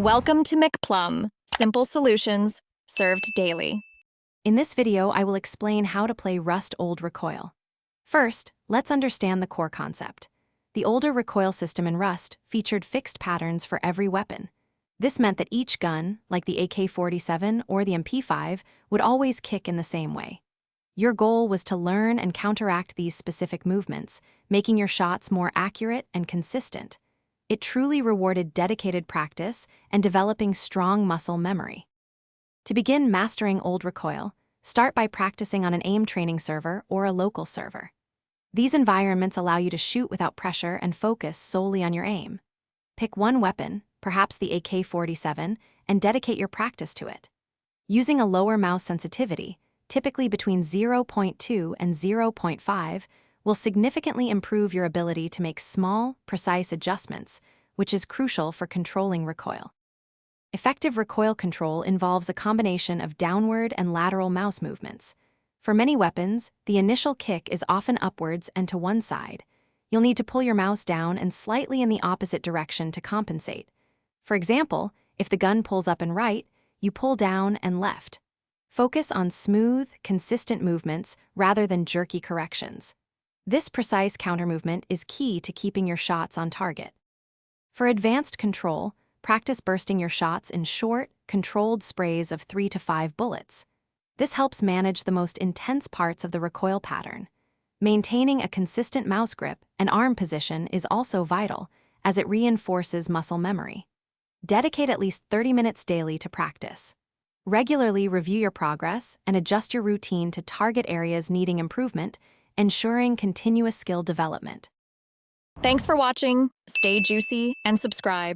Welcome to McPlum, simple solutions served daily. In this video, I will explain how to play Rust Old Recoil. First, let's understand the core concept. The older recoil system in Rust featured fixed patterns for every weapon. This meant that each gun, like the AK-47 or the MP5, would always kick in the same way. Your goal was to learn and counteract these specific movements, making your shots more accurate and consistent. It truly rewarded dedicated practice and developing strong muscle memory. To begin mastering Old Recoil, start by practicing on an aim training server or a local server. These environments allow you to shoot without pressure and focus solely on your aim. Pick one weapon, perhaps the AK-47, and dedicate your practice to it. Using a lower mouse sensitivity, typically between 0.2 and 0.5, will significantly improve your ability to make small, precise adjustments, which is crucial for controlling recoil. Effective recoil control involves a combination of downward and lateral mouse movements. For many weapons, the initial kick is often upwards and to one side. You'll need to pull your mouse down and slightly in the opposite direction to compensate. For example, if the gun pulls up and right, you pull down and left. Focus on smooth, consistent movements rather than jerky corrections. This precise countermovement is key to keeping your shots on target. For advanced control, practice bursting your shots in short, controlled sprays of 3 to 5 bullets. This helps manage the most intense parts of the recoil pattern. Maintaining a consistent mouse grip and arm position is also vital, as it reinforces muscle memory. Dedicate at least 30 minutes daily to practice. Regularly review your progress and adjust your routine to target areas needing improvement, ensuring continuous skill development. Thanks for watching. Stay juicy and subscribe.